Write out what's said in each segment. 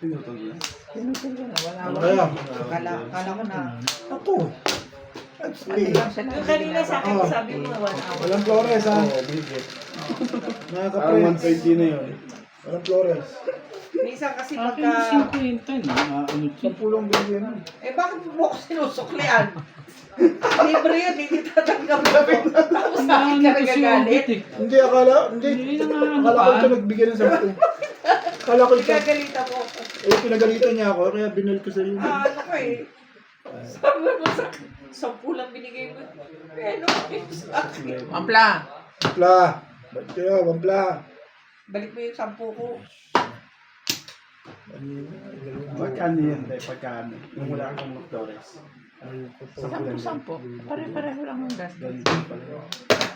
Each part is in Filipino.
Pinutol na. Pinutol ko na. Ano Wala. kaya? Kala ko na. Ako. Ano lang siya na. Yung kanina sa akin, Oh. sabi mo, 1 hour. Walang Flores ha. Oo, bigit. Mga Parang kapre. 150 na yun. Walang Flores. Minsan kasi Akin pagka... 50 na. Ano siya? 10 bilhin. Eh bakit mo ko sinusuklian? Libre yun, hindi tatanggapin mo. Tapos sa akin ka nagagalit. Hindi, akala, hindi. Hindi na Akala ko ito nagbigay ng 10. Akala ko ito. Nagagalitan mo ako. Eh, pinagalitan niya ako, kaya binil ko sa iyo. Ano ko eh. Sabi mo sa 10 lang binigay mo. Eh, ano yun sa akin? Ampla. Wampla. Ba't kayo? Wampla. Balik mo yung 10 ko. Pagkano yan, tayo? Pagkano? Yung wala kang Flores. Sampo. Pare-pareho lang ang gas.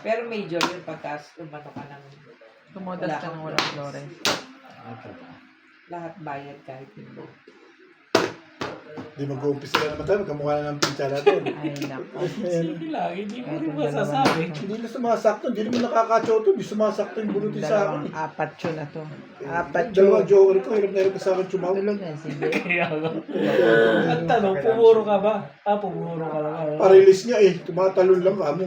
Pero major yun pagkas umano ka ng Tumodas ka ng walang Flores. lahat bayad kahit hindi. Hindi mag-uumpisa na naman tayo, magkamukha na ng pinsa natin. Ay, naku. Sige lang, hindi ko rin masasabi. Hindi na sumasakto, hindi naman nakakachoto, hindi sumasakto yung bulutin sa akin. Dalawang apat yun na to. Apat yun. Dalawang joker ko, hirap na hirap sa akin chumaw. Tulog na, sige. Kaya nga. Ang tanong, pumuro ka ba? Pumuro ka lang. Pa-release niya eh, tumatalon lang kamo.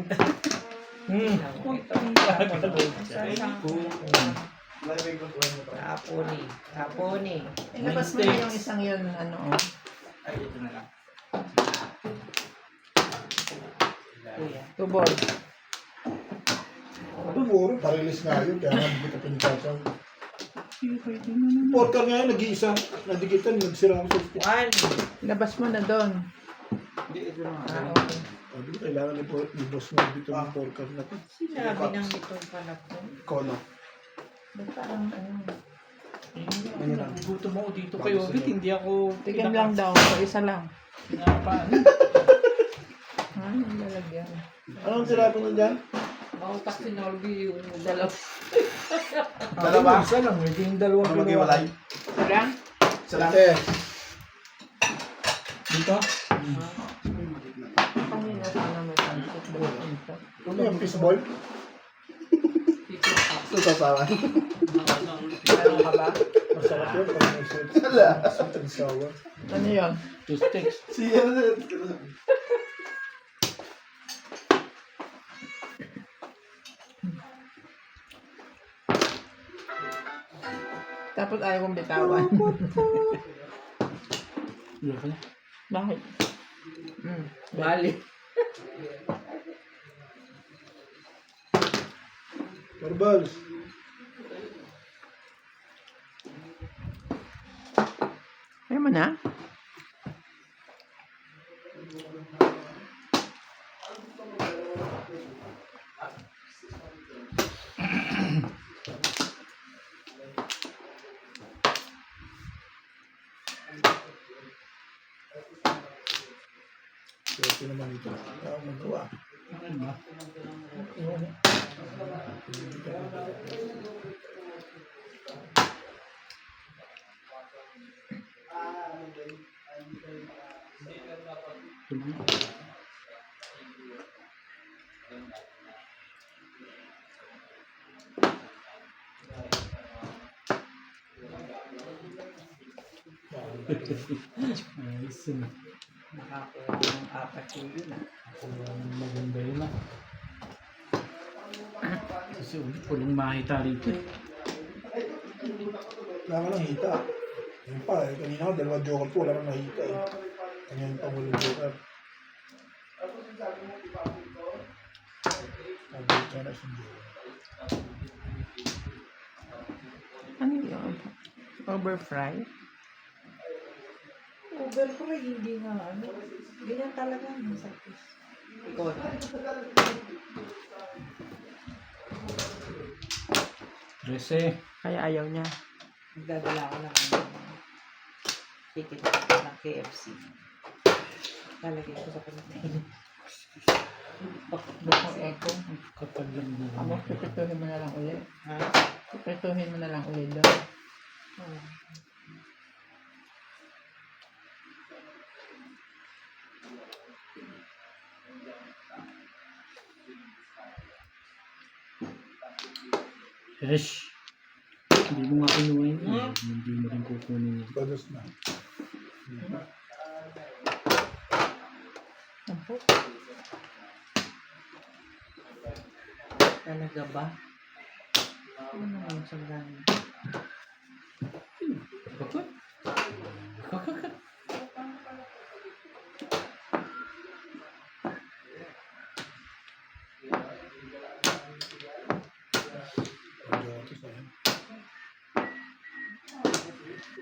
Taponi. Taponi. Ilabas mo na yung isang yun, ano, oh. Ay, ito na lang. Kuya. Tubol. Tumuro, pa-release nga yun, kaya nga hindi kita pinagsasaw. Porker nga yun, nag-iisa, nadikitan, nagsira ako sa 1. Ilabas mo na doon. Okay. Sabi ko, kailangan ni boss mo dito ng porker na to. Sinabi ng itong pala ko. Kono. Ba't parang, ano, Gutom ako dito kayo ulit, hindi ako tigam lang daw. So, isa lang. pinapaan. Ano yung lalagyan? Anong sinabi mo dyan? Mautak si Norby yung dalaw. Dalawa? Isa lang, hindi yung dalawang Ano maghiwalay? Isa lang? Isa lang. Dito? Kanina sana may pancit. Ano yung fishball? Ito sasawa. Meron ka ba? Masarap yun pag may sweet and sour. Ano yun? Two sticks. Siya na. Tapos ayaw kong bitawan. Dito ka na. Bakit? Bali. Barbals. Ayaw mo na? Ito naman ito. Ayaw magawa. Ano ba? Ayos yun. Nakakuha ng 4 kilo na. Maganda yun ah. Kasi ulit, pulong makita rito. Wala ka lang hita. Yun pa eh. Kanina ko, dalawang joker po. Wala kang nahita eh. Kanya yung pangulong joker. Nabalik ka na sa joker. Ano yun? Over-fry? Uber ko rin, hindi nga ano. Ganyan talaga ang sakit. Ikaw na. Trese. Kaya ayaw niya. Magdadala ko ng ano. Ticket ng KFC. Lalagay ko sa kanila. Bukong echo. Kapag lang din. Amo, pipituhin mo na lang ulit. Ha? Pipituhin mo na lang ulit doon. Yes. Hindi Hindi mo nga kinuha yun. Hindi mo rin kukunin yun. Bados na. Sampo. Talaga ba? Ano naman sa gani? Bakit? Kakakak. Joker sa'yo.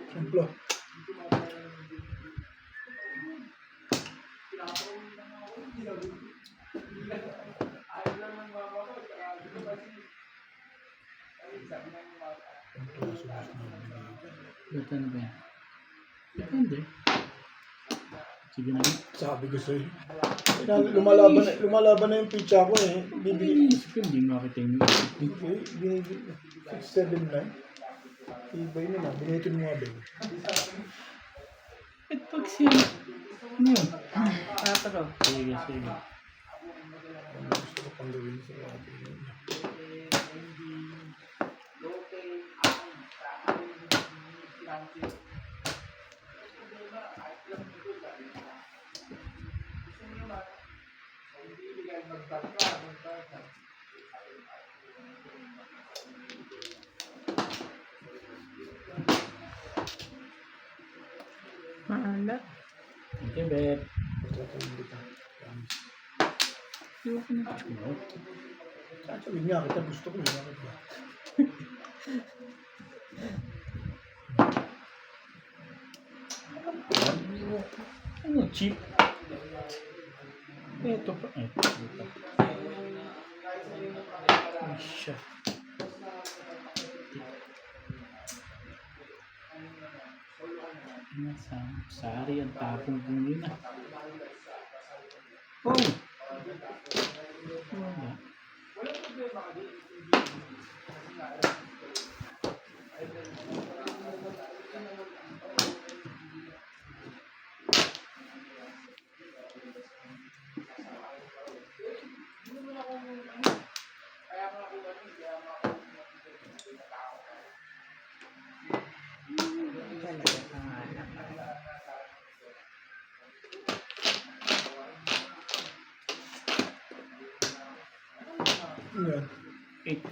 Simplo. Ba't ano ba yan? Depende. Sige na. Sabi ko sa'yo. Lumalaban na yung pitcha ko eh. Bibili. Iniisip ko, hindi makita yung Binibili. 679. Ibay mo na. Binitin mo nga ba? At pag siya, ano yun? Patro. Sige, sige. Ano gusto ko pang gawin sa labi yun? Maalat. Okay, bet. Pagkakain kita. Promise. Iwan ko na. Ano? Sasabihin nga kita gusto ko. Bakit ba? Ano, cheap? Ito pa. Ito pa. Ay, siya. Sari ang tapong kong yun ah. Oh! Wala. Talaga pangalan. Yan. Eight.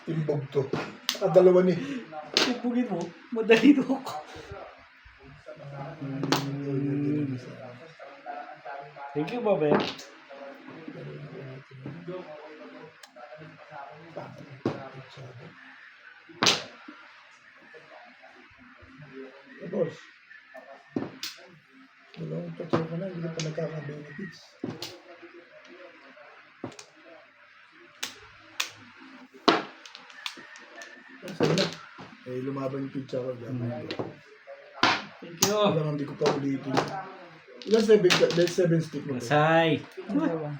Timbog to. Nakadalawa ni. Tibugin mo, madali do ako. Thank you, Babe. Boss. Dalawang totoo ka na, hindi pa nagkaka-benefits. Sa'yo na. Eh, lumaban yung pizza ko. Thank you. Kailangan hindi ko pa ulitin. Ilan 7 stick mo to? Masay. Dalawa.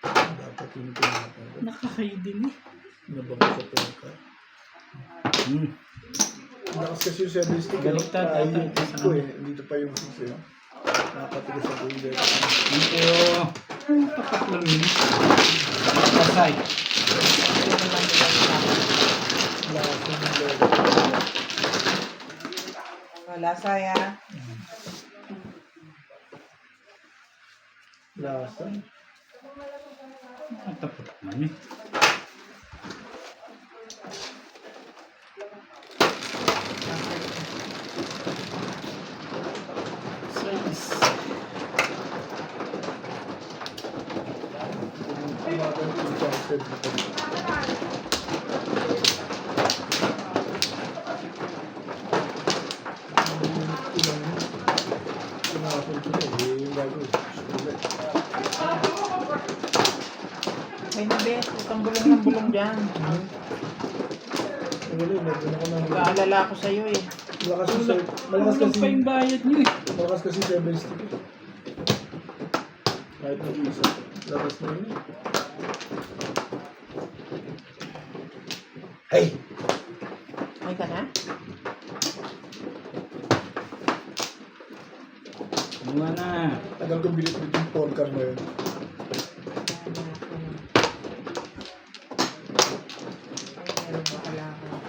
Dapat yun ito na ako. Nakakayo din eh. Nabago sa pagka. Lakas kasi yung 7 stick. Baliktad Ay, ata. yung 8 ko eh. Dito pa yung 6 eh. Nakapatigas ako yung dito. Thank you. Tapat lang yun. Masay. Lakas yung logo. Wala saya. Lasa. Tapat man eh. Size. Lumaban yung pizza ko 7 stick. Ay, nabe. Itang bulong ng bulong dyan. Nag-aalala ako sa'yo eh. Malakas Kulang pa kasi, yung bayad nyo eh. malakas kasi 7 stick eh. Kahit mag-isa, lakas na yun eh. Hey! Ay ka na? Inuwa na. Tagal kong bilit-bilit yung podcast na yun. Ay, meron ba kailangan?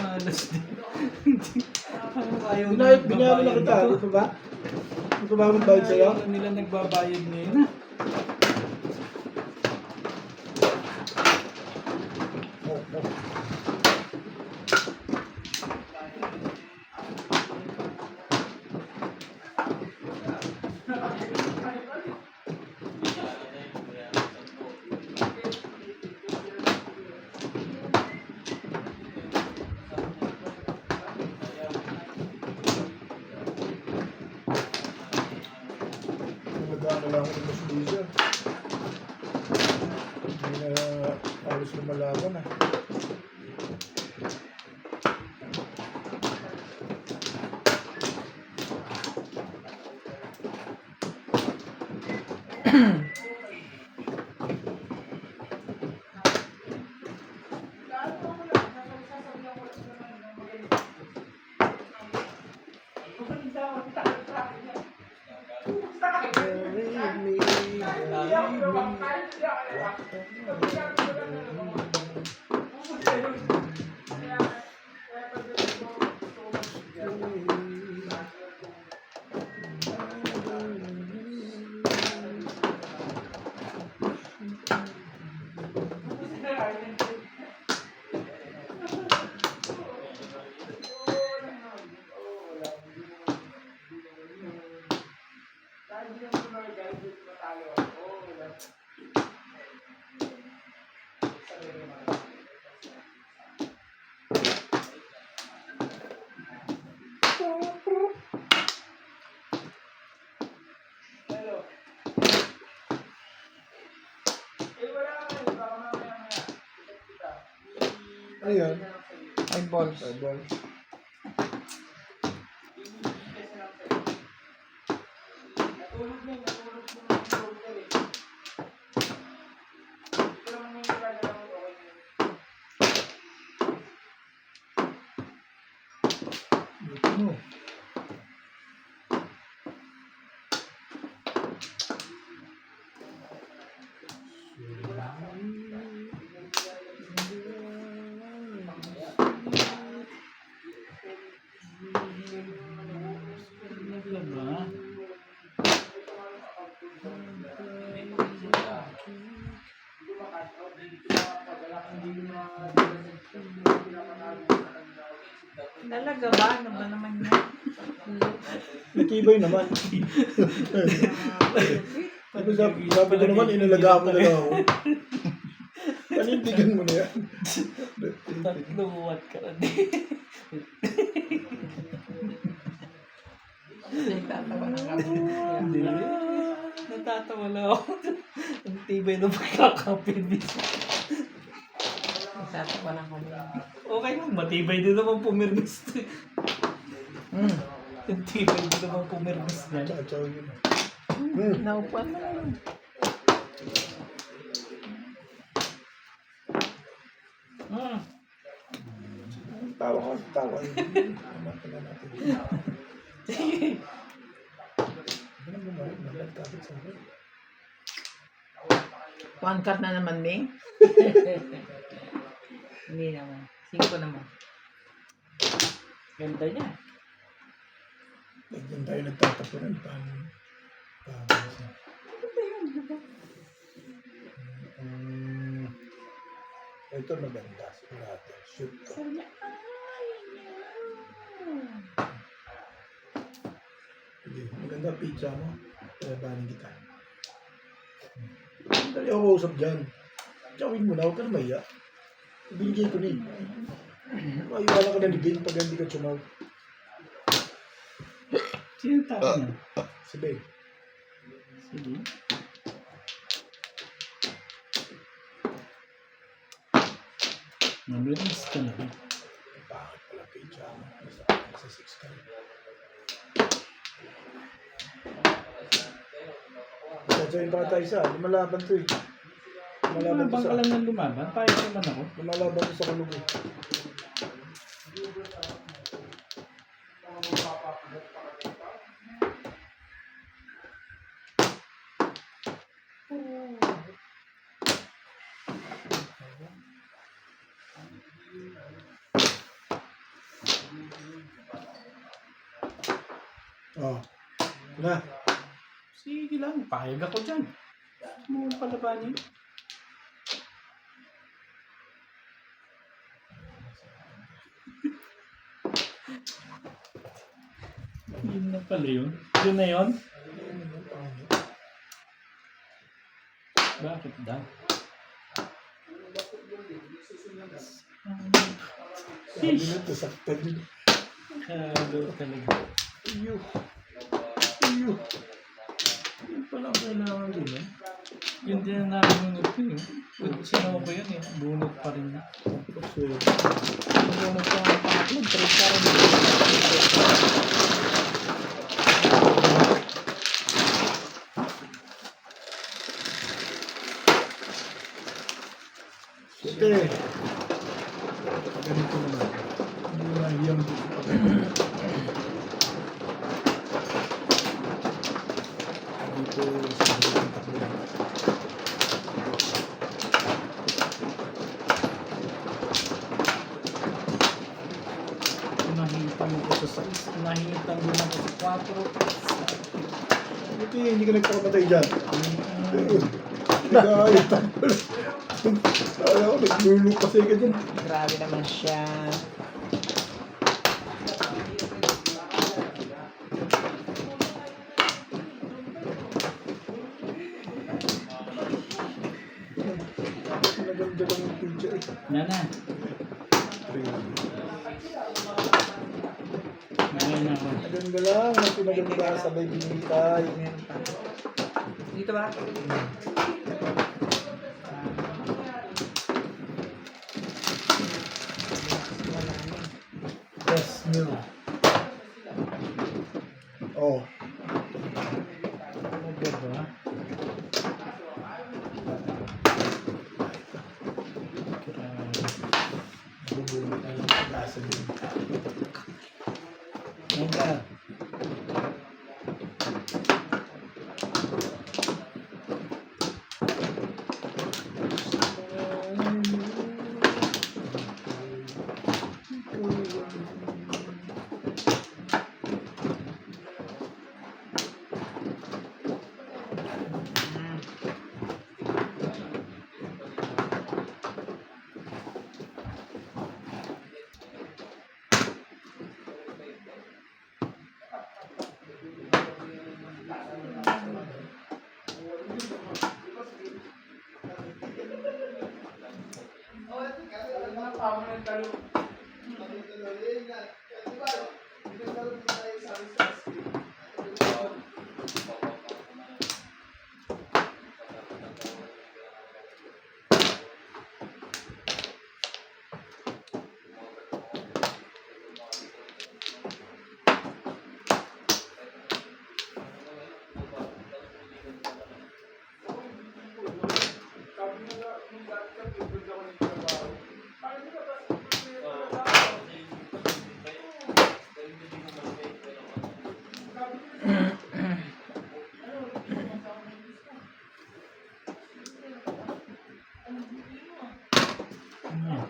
Malas din. Parang ayaw Binayad na kita. Dito ba? Dito ba akong bayad sa'yo? Ayaw nila nagbabayad ngayon. Oh, oh. Nagano lang ako ng mas bisa. Hindi na alos lumalaban ah. Ano yan? Ay, balls. Eyeball. Dito mo. Ano ba? Talaga ba? Ano ba naman yan? Matibay naman. Sabi ko naman, inalagaan mo na lang ako. Panindigan mo na yan. Tatluwat ka na din. Nagtatawa ng kami. Hindi. Natatawa lang ako. Ang tibay na pagkakapit. Nagtatawa ng kami. Okay lang, matibay din naman pumirmis. Ang tibay din naman pumirmis niya. Tsaka yun. Naupuan na yun. Tawa ka, tawa. Hanapin na natin. Ano mo ba? Nagkakapit sa akin. One card na naman, Ming. Hindi naman. 5 naman. Ganda niya. Nagdan tayo nagtatapunan. Paano? Ito maganda. Sigurado. Shoot ko. Hindi. Maganda pizza mo. Pinabanin kita. Dali ako usap dyan. Gawin mo na. Huwag ka na maya. Binigay ko na eh. Maiwala ka na ni Bing pag hindi ka sumaw. Sino tao niya? Si Bing. Sige. Nag-release ka na. Bakit pala page ano? Sa 6 ka. Sasayin pa tayo isa. Lumalaban to eh. Lumalaban to Lumabang sa... ka lang ng lumaban. Payag naman ako. Lumalaban to sa kulog eh. Oh. Na. Sige lang. Payag ako dyan. Mo palabanin. Yun na pala yun. Yun na yun. Bakit daw? Sabi na to, saktan yun. Kalo talaga. Iyo. Iyo. Yun pala ang kailangan din eh. Yun din ang nabunot ko yun. Kung sinaw ko yun eh. Bunot pa rin na. Kasi, Bunot ko ang pangatlo. Trade pa rin. Siyete. Ganito naman. Hindi mo nahiyang dito pa ganito. Dito sa mga takbo. Nakita mo ko sa 6. Nakita mo na ko sa 4. Buti hindi ka nagpakamatay dyan. Nagkakayot ang pala. Ayaw, naglulok kasi ka dyan. Grabe naman siya. Naganda lang yung picture eh. Nana. Ngayon ako. Naganda lang, ang pinaganda sabay binitay. Meron pa. Dito ba? Yes, new. Oh. Ano ba? Bubulot na yung lasa din. Ngayon ka.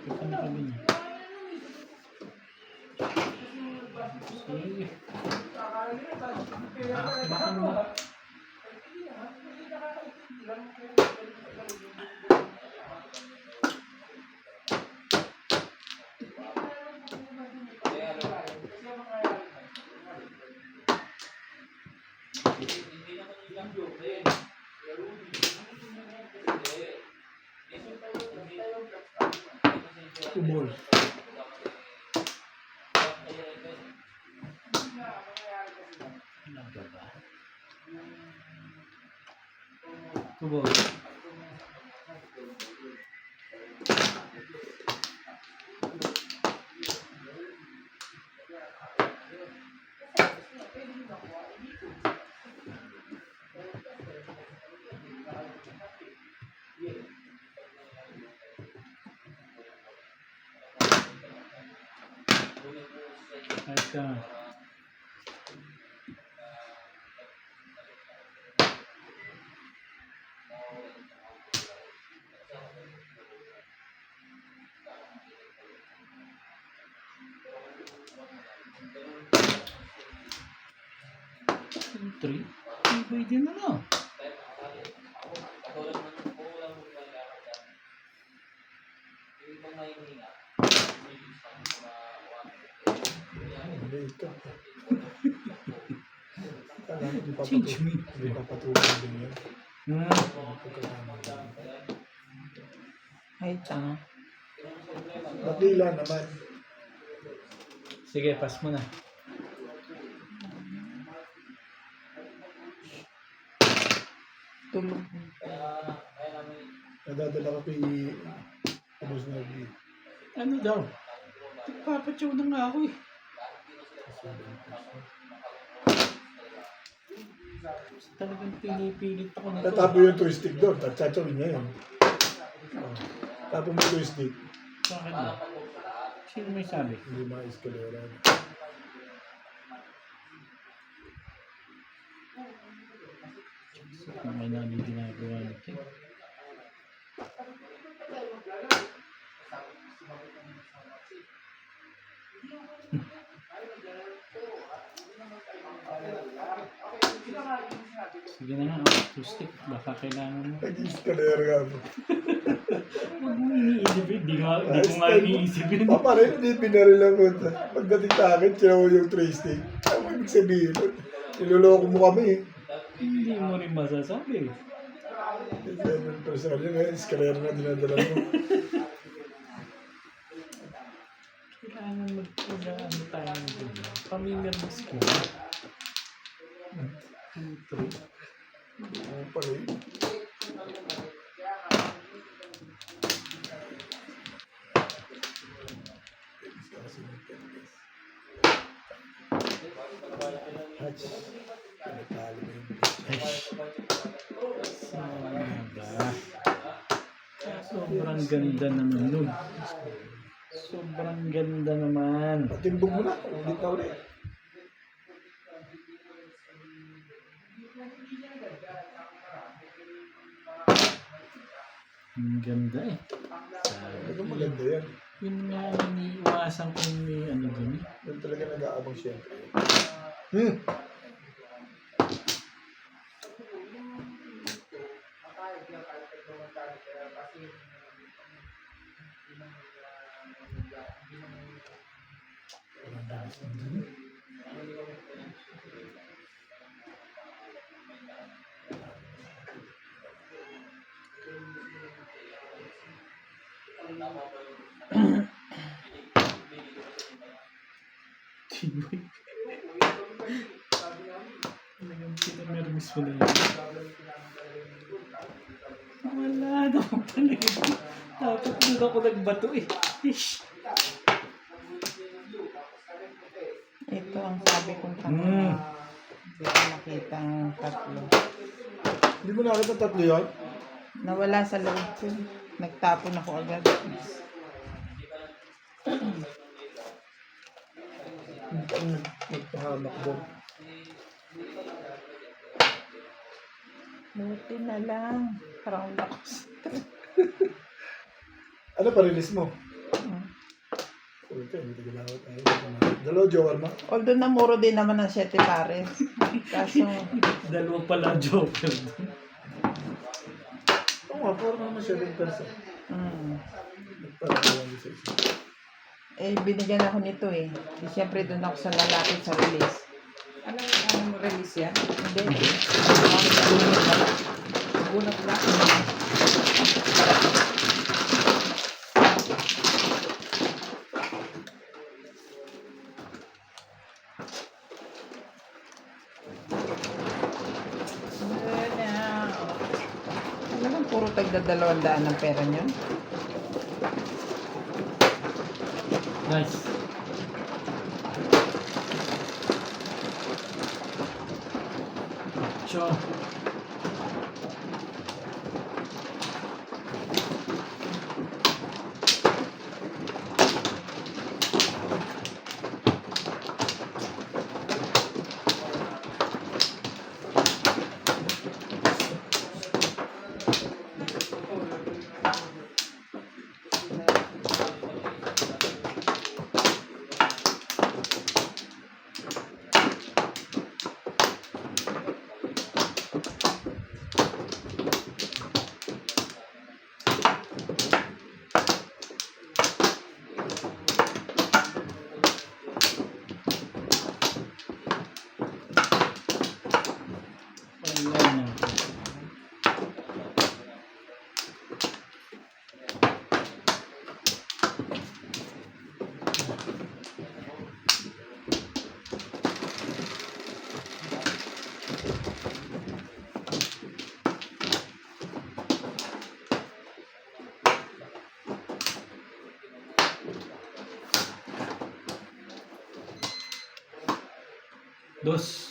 Kita na kami niya. Sige. Baka mo. Umol. Ano ba? Tubo. Eka. Three. Tibay din na no. Hindi ito. Alam mo, di pa Change me. Hindi pa patulong din yan. Ay, tanga. Matila naman. Sige, pass mo na. Tulog. Nadadala ko kay Boss Nagli. Ano daw? Nagpapachow na nga ako eh. Talagang pinipilit ako na Tatapo yung twistic doon. Tatsachawin niya yun. Tapo mo yung twistic. Bakit ba? Sino may sabi? Hindi ma-escalera. Kung may namin ginagawa nito. Sige na nga, acoustic. Baka kailangan mo. Nag-escalera ka mo. Huwag mo iniisip eh. Di ko nga iniisip yun. Papa rin, hindi pinaril ako. Pagdating sa akin, sinaw yung twistic. Ano mo ibig sabihin? Niloloko mo kami eh. Hindi mo rin masasabi. 7% yun ngayon, escalera na dinadala mo. Kailangan mag-ano tayo dun. Familiar na school. 2, 3. Oo pala eh. Hatch. Pinatalo mo yung Sobrang ganda naman nun. Sobrang ganda naman. patimbog mo na. Ulit na ulit. Ang ganda eh. Ano maganda yan. Yun nga iniiwasan ko may ano dun eh. Doon talaga nag-aabang siyempre. Tiboy. Talagang pinamermis mo na yun. Wala naman talaga. Dapat doon ako nagbato eh. Ish. Ito ang sabi kong tanga. Hindi ko nakita ang tatlo. Hindi mo nakita tatlo yun? Nawala sa loob ko. Nagtapon ako agad. Nagpahamak doon. Buti na lang. Parang ako. Ano pa-release mo? Hmm. Ito, hindi ko ginawat. Dalawa joker mo? Although namuro din naman ng 7 pares. Kaso, Dalawa pala joker. Oo nga, parang naman 7%. Nagparang sa isa. binigyan ako nito eh. Di syempre doon ako sa lalaki sa release. Anong release yan? Hindi. Bunot na. Alam mo, puro tagda 200 ang pera niyo. Nice. Ocho. Ayan na. Dos.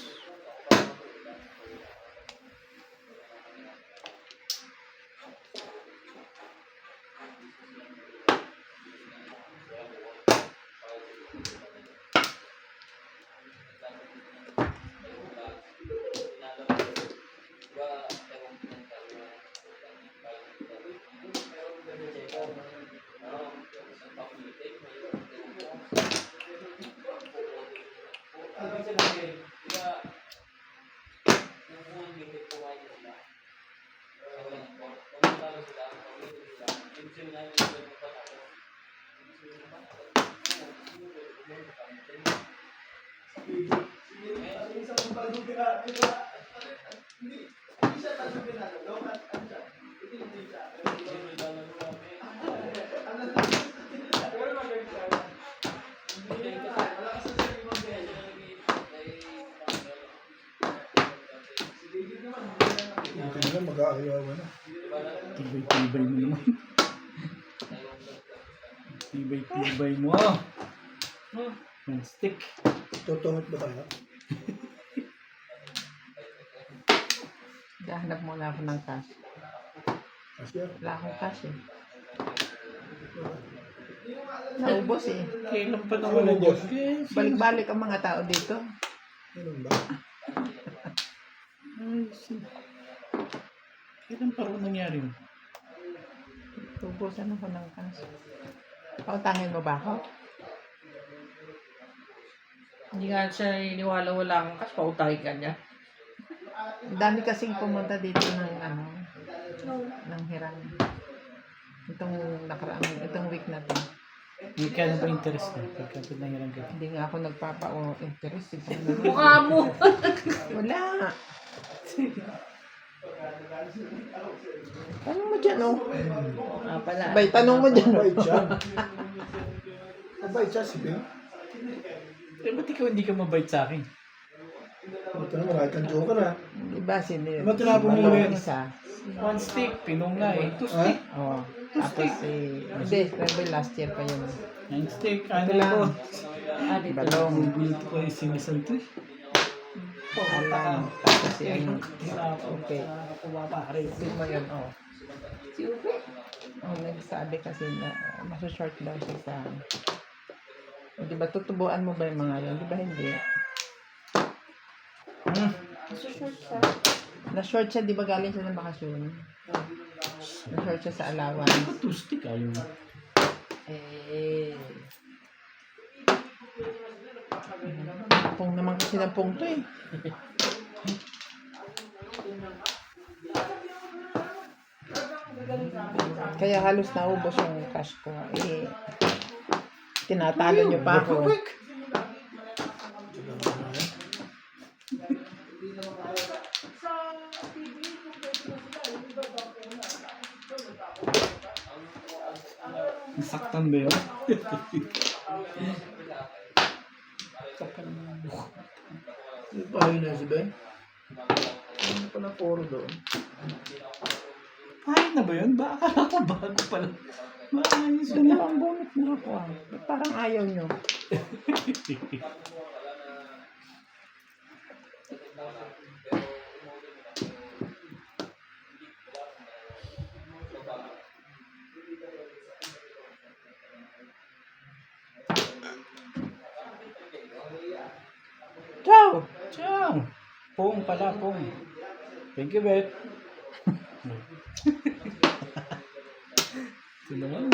Ito na mag-aayawan na. Tibay-tibay mo naman. Tibay-tibay mo. Oh, one stick. Tutungot ba tayo? Gahanap muna ako ng cash. Asya? Wala akong cash eh. Naubos eh. Kailan pa nawala dyan? Balik-balik ang mga tao dito. Ganun ba? Ay, kailan pa rin nangyari yun? Ubusan ako ng cash. Pautangin mo ba ako? Hindi nga siya naniniwala wala kang cash, pautangin ka niya. Ang dami kasing pumunta dito ng ng hiram. Itong week na to. Hindi ka na ba interest na? Pagka pinahiram ka. Hindi nga ako nagpapa-interest. Mukha mo! Wala. Tanong mo dyan, oh. Pala. Bay, tanong mo dyan, oh. Mabait siya. Mabait siya si Ben. Eh, ba't ikaw hindi ka mabait sa akin? Ito na, marami kang joker ha. Diba, sindi? Ano tinapon mo yun? Isa. One stick, pinong nga eh. Two stick. Oo. Tapos hindi, rebel last year pa yun. Nine stick, ano lang. ko? Dito. Balong. Gulit ko yung sinisan to eh. Alam. Tapos yung, Okay. Pumapare. hindi mo yun, oh. Si Upe. Oh, nagsabi kasi na masu-short daw siya sa... Di ba, tutubuan mo ba yung mga yun? Di ba hindi? Susunod siya. Na-short siya, di ba galing siya ng bakasyon? Na-short siya sa allowance. Two stick ayaw mo. Pong naman kasi ng pong to eh. Kaya halos naubos yung cash ko. Eh, tinatalo niyo pa ako. Nasaktan ba yun? Hindi pa yun na si Ben. Ano pa na poro doon? Ayun na ba yun? Ba, akala ko bago pala. Maayos Ito yun. na ang bunot na ako ah. Ba't parang ayaw nyo? Ciao! Ciao! Pong pala, pong. Thank you, Bet. Ito naman.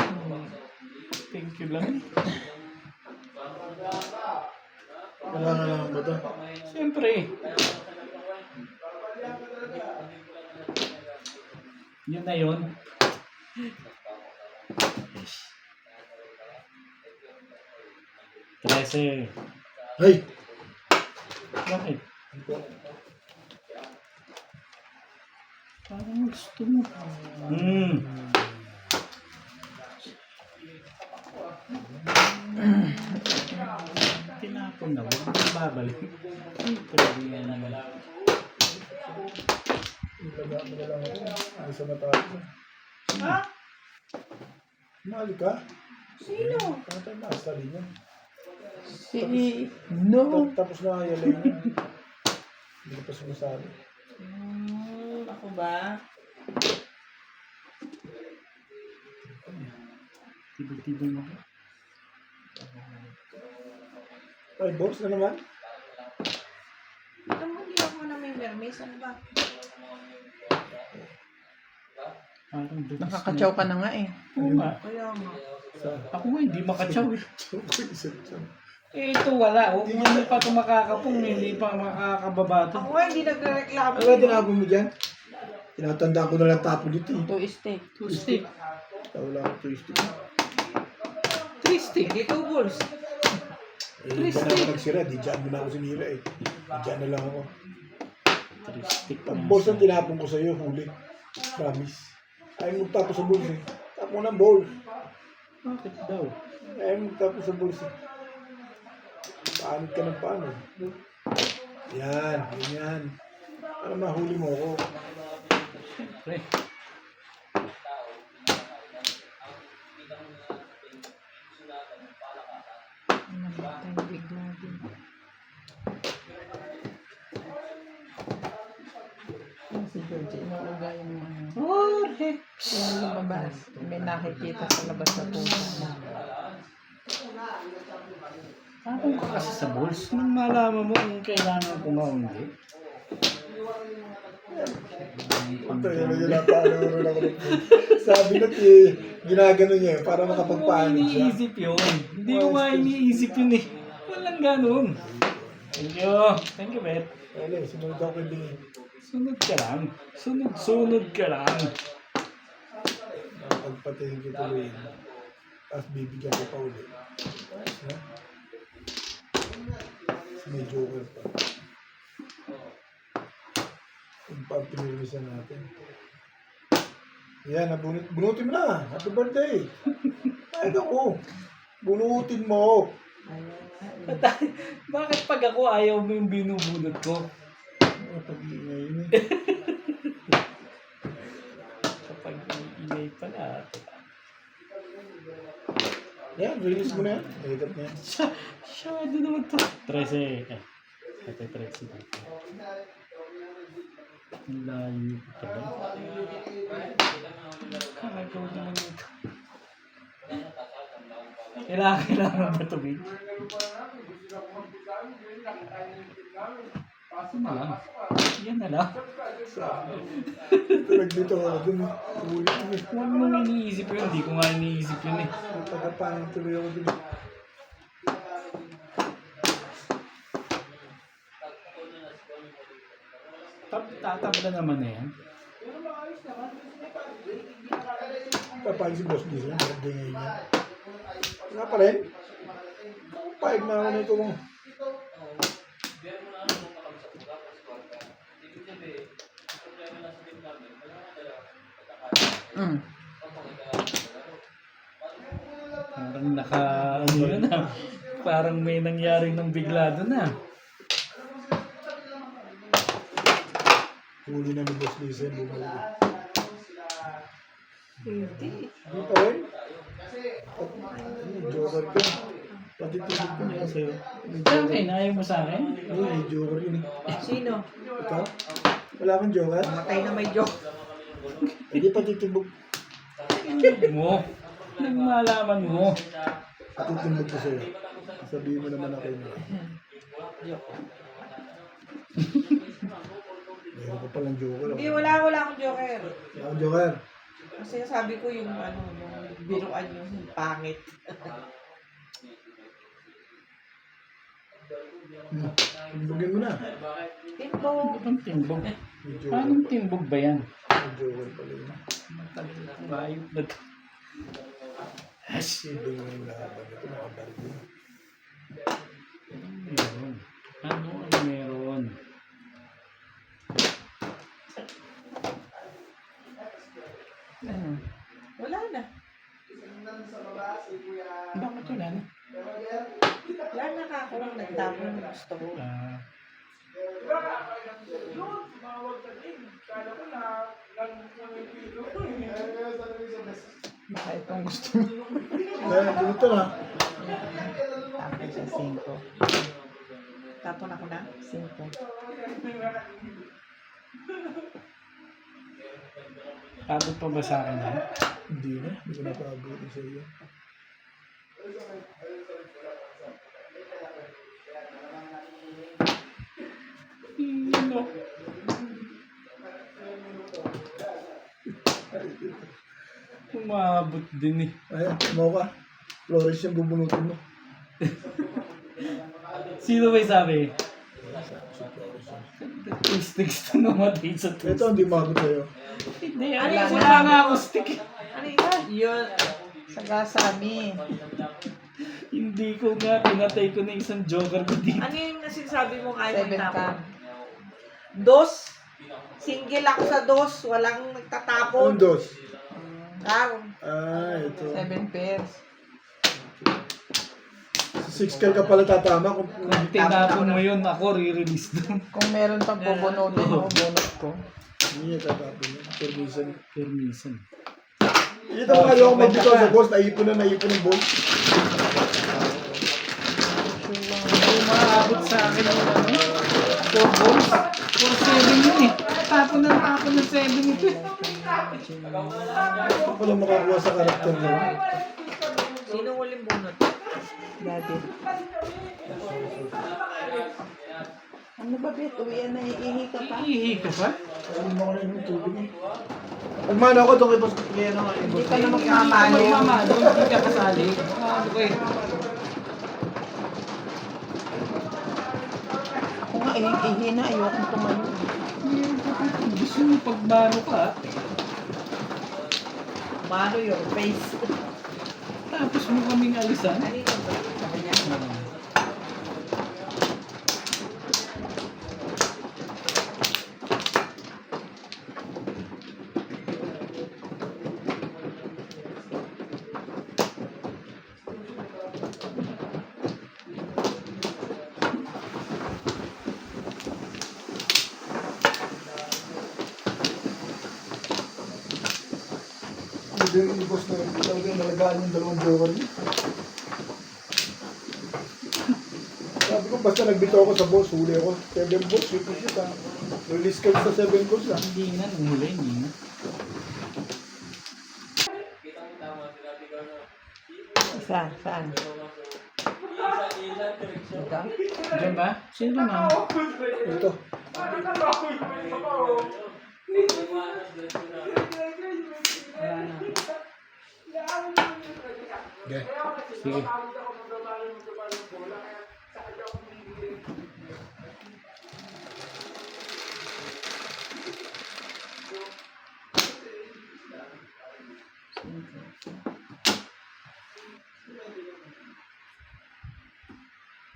Thank you lang. Kailangan lang ba ito? Siyempre. Yun na yun. Trece. Hey! Bakit? Parang gusto mo. Tinapon na. Huwag mo babalik. Pwede yan naman. Ilaga mo na lang ako. Ay, sa matapos. Ha? Mali ka? Sino? Tatay na, sa linya. Si... No! Tapos na kaya lang yun. Hindi ko pa sumasabi. Ako ba? Tibig-tibig mo. Ay, boss na naman. Ito mo, hindi ako na may mermis. Ano ba? Parang dugis Nakakatsaw ka na nga eh. Oo nga. Kaya nga. Ako nga hindi makatsaw eh. Isip siya. Eh, ito wala. Huwag hindi pa ito makakapong. Hindi pa makakababato. Ako nga, hindi nagreklamo. Ano ba tinapon mo dyan? Tinatanda ko na lang tapon dito eh. Two steak. Two stick. Wala ko twisted. Three stick. Hindi two balls. Eh, dyan ako nagsira. Di dyan mo na ako sinira eh. Di dyan na lang ako. Three stick. Pag balls ang tinapon ko sa'yo, huli. Promise. Ayaw mo tapos sa balls eh. Tapos mo ng balls. Bakit daw? Ayaw mo tapos sa balls eh. Paanod ka ng paano. Yan, ganyan. Para mahuli mo ako. Siyempre. Namatay bigla din. Yung si Georgie, inuugayan mo ano. Jorge! Yung lumabas, may nakikita sa labas na pusa. Tapong ka kasi sa balls. Nung malaman mo kung kailangan ko nga o hindi. Ito yun na yun paano ako ng sabi na ginagano niya para makapagpaano siya. Iniisip yun. Hindi ko nga iniisip yun eh. Walang ganun. Thank you. Thank you, Bet. Ayun, sumunod ako kay Bing. Sunod ka lang. Sunod ka lang. Pagpatayin ko tuloy yun. Tapos bibigyan ko pa ulit. No? May joker pa. Yung pang pinirmisan natin. Yan, bunutin mo na. Happy birthday. Ay, ako. Bunutin mo. Bakit pag ako ayaw mo yung binubunot ko? Pag-iingay yun eh. Kapag ingay pala. Yan, release mo na yan. Higap na yan. Siya, doon naman to. 13. Ito 13. Ang layo pa ba? Kagaw naman ito. Kailangan ba ito, babe? Paso na lang. Yan na lang. Nagdito ako dun. Ulit mo. Huwag mong iniisip yun. Hindi ko nga iniisip yun eh. Pagkapangan tuloy ako dun. Tatabla naman na yan. Papain si Boss Diesel. Nagday ngayon niya. Nga pa rin. Paig na ako nito mo. Mm. Parang ano yun ah. Parang may nangyari ng bigla doon ah. Huli na ni Boss Diesel. Bumalik. Hindi. Hindi pa rin? Joker ka. Pati tulog ko niya sa'yo. Sa akin, ayaw mo sa akin? May joker yun. Sino? Ikaw? Wala kang joker? Matay na may joke. Hindi pati tibog. Mo. Nagmalaman mo. Pati tibog ko sa'yo. Sabihin mo naman ako yun. Meron ka palang joker. Hindi, wala akong joker. Wala kang joker. Kasi sabi ko yung ano, yung biruan yung pangit. Timbogin mo na. Timbo. Ang timbog. May joker. Paano timbog ba yan? May joker pala yun. Bayot na to. Iba yung laban ito. Nakabaril yun. Meron. Ano ang meron? Ano? Wala na. Bakit wala na? Wala na ka ako nung nagtapon ng gusto ko. Ah, Baka itong gusto mo. Kaya, ganito na. Tapos sa 5. Tapon ako na. 5. abot pa ba sa akin yan? Hindi na. Hindi ko napabuti sa iyo. Ano? Umabot din eh. Ayan, mo ka. Flores yung bubunutin mo. Sino ba yung sabi? Sticks to namatay sa Ito, twist. hindi mabot sa'yo. Hindi, Ano wala yung wala sinabi nga mo? ako stick. Ano yun? Yun. Sagasami. Hindi ko nga, pinatay ko na isang joker ko dito. Ano yung sinasabi mo kaya 7 magtapon? ka. Dos. Single ako sa dos. Walang nagtatapon. Anong dos? Ah, Ito. 7 pairs. 6 ka pala tatama. Kung Kung tinapon mo yun, ako re-release doon. Kung meron pang bubunutin mo, bunot ko. hindi niya tatapon yun. Permission. Permission. Ito mo kayo ako magbitaw sa boss. Naipon ng boss. Hindi maabot sa akin yung ano, 4 balls. 4-7 yun eh. Tapon ng 7 ito. Ito pala makakuha sa karakter mo. sino huling bunot? Daddy. Ano ba, Bet? Uwian na, iihi ka pa? Iihi ka pa? Ano mo ko na yung tubig eh. Pagmano ako doon kay boss. Kaya na nga yung Hindi boss. ka na Hindi magmamalo. ka mamalo, hindi ka kasali. Ano ko eh. Ako nga, ihi na. Ayokong tumayo. Gusto mo pagmano ka. Mano your face. Tapos mo kaming alisan. Ano yun ba? Sa kanya? Hindi yung boss na talaga nalagaan yung dalawang joker niya. Sabi ko, basta nagbitaw ako sa boss, huli ako. 7 balls, shoot ah. Release ka sa 7 balls ah. Hindi na, nungulay, hindi na. Isa, saan? Ito? Diyan ba? Sino na? Ito. Okay. Sige.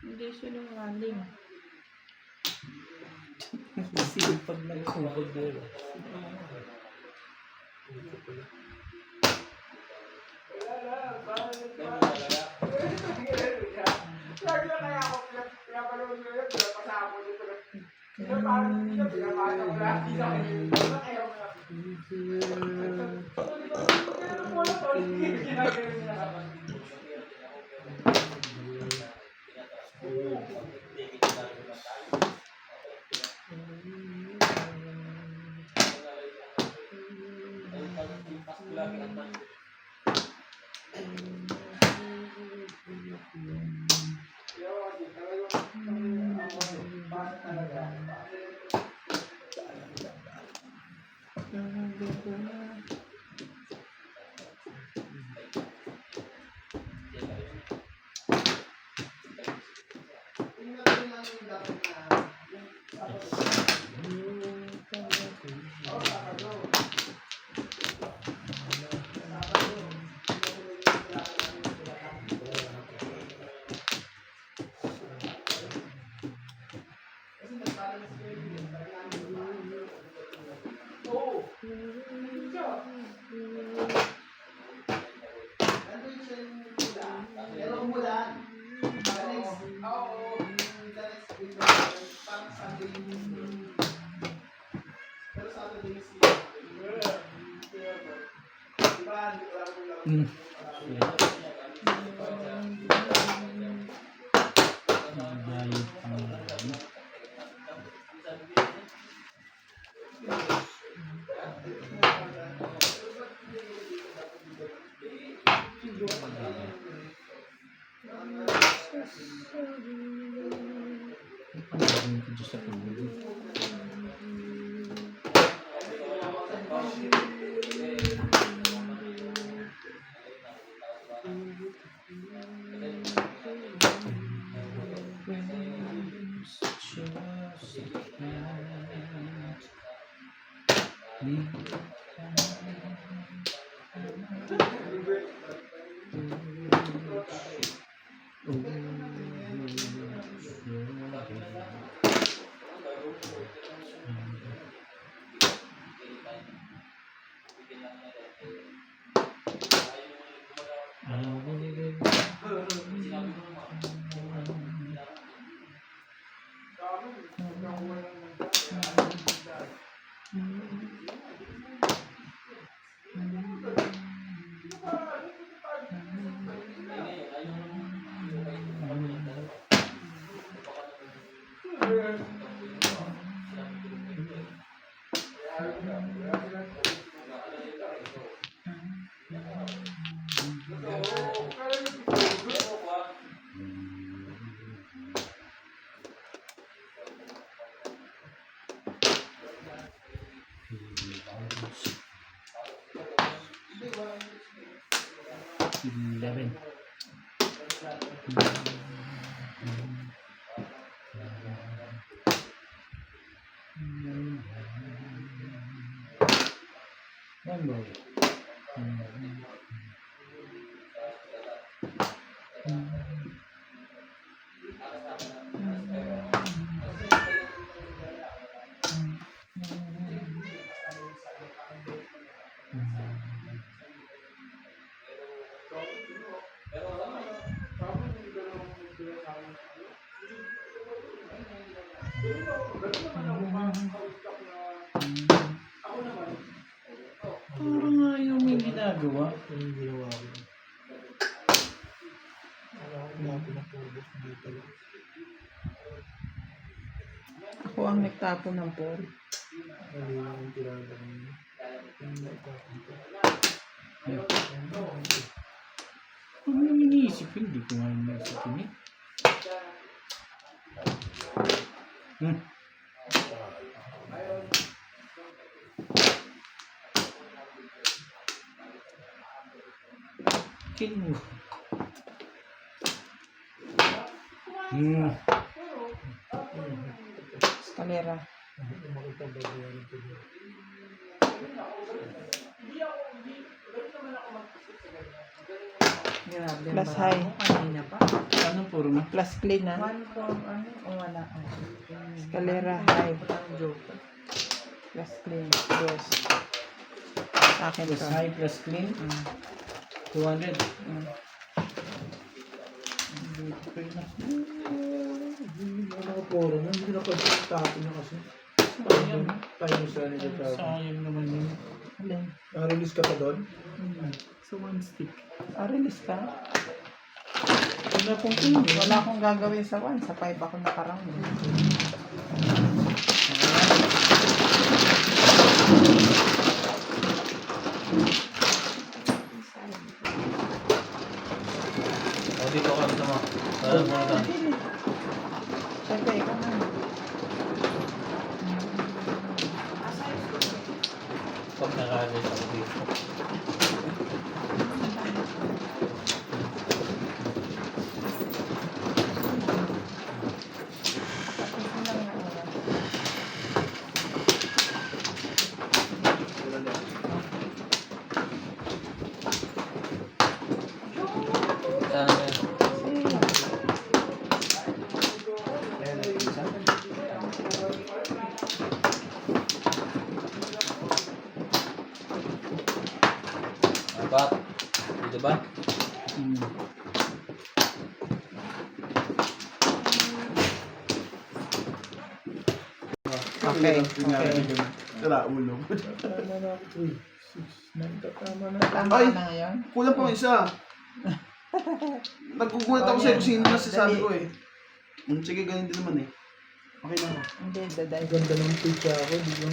Hindi sinungaling. Sipag ng kubog doon. Hmm. Bayad pang ano. Ano gagawin ko dyan sa pagbulit? Eleven. One more. Parang ayaw may ginagawa. Yung ginawa ko. Wala akong lahat na pulbos dito lang. Ako ang nagtapon ng pool. Mali lang yung tirada niya. Yung nagtapon ko. Ano yung iniisip? Hindi ko nga iniisip yun eh. Kill mo. Eskalera. Makita ba yan ito dito? Grabe. Plus high. Kanina pa. Anong puro na? Plus clean ha. One form, ano? O wala. Eskalera high. Ang joke. Plus clean. Yes. Akin Plus to. high, plus clean. 200. Ano ko puro na? Hindi nakapagtapon na kasi. Tayo sa nagtapon. Sayang naman yun. Alin? Na-release ka pa doon? So one stick. Release ka? Wala pong clean. Wala akong gagawin sa 1. Sa 5 ako nakarang. O, dito ka dito mo. Alam mo na. Siyempre, ikaw na. Pag nakalit ako dito. Okay, Tingnan okay. natin. Tara, ulo. Tama na ako. 3, 6, 9. Tama na. Tama Ay! na ngayon. Kulang pa ng isa. Nagkukulat ako sa'yo kung sino na sasabi ko eh. Sige, ganun din naman eh. Okay na ako. Hindi, Ang daday. ganda ng pizza ako. Di ba?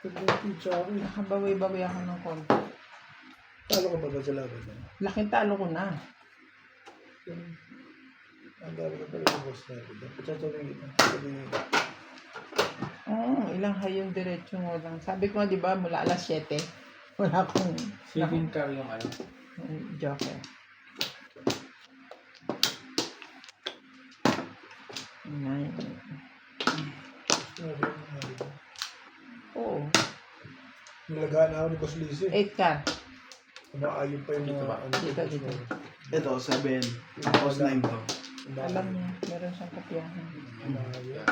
Ganda ng pizza ako. Nakabawi-bawi ako ng konti. Talo ka ba ba sa laban? Laking talo ko na. Ang dami ka pala yung boss na ito. Pagsasabihin kita. Sabihin kita. Ilang hay yung diretso mo lang. Sabi ko nga, di ba, mula alas 7. Wala akong Saving car yung ano. joker. Nine. Oo. Nilagaan na ako ni Boss Lizzie. 8 ka. Kumaayon pa yung mga ano. Dito, dito. Ito, 7. Tapos 9 to. Alam niya, meron siyang kopyahan. Kumaayon.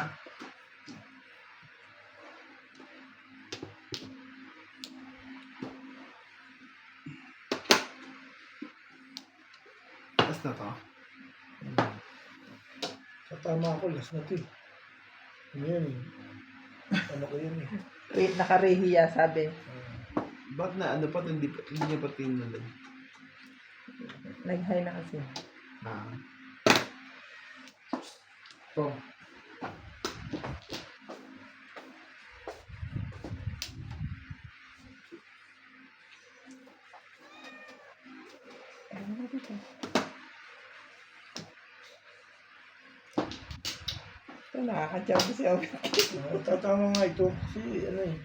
Tapos na to. Sa tama ako, last na to eh. Ano yan eh. Ano ko yan eh. Nakarehiya, sabi. Ba't na ano pa, hindi niya pa tinuloy. Nag-high na kasi. Ah. Ito. Ano ba dito? Ito, nakakadyaw ko si Owen. Tatama nga ito. Kasi ano eh.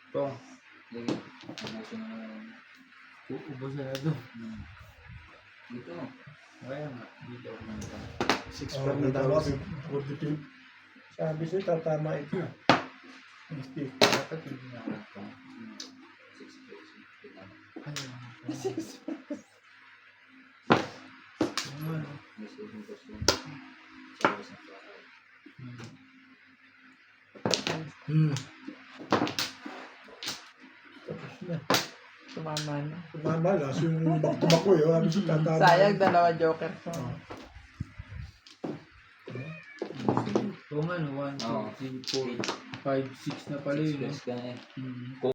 Ito. Ubos na ito. Dito. Kaya nga. Dito ako nandito. 6 Oh, from na tama, tapos. 42. Sabi sa'yo, tatama ito. Mistake. Dapat hindi na ako ito. 6 Tapos na. Sumama na. Tumama, last yung back-to-back ko eh. Sabi sa'yo, tatama. Sayang, dalawa joker ko. Oo nga no, 1, 2, 3, 4, 5, 6 na pala yun. Eh.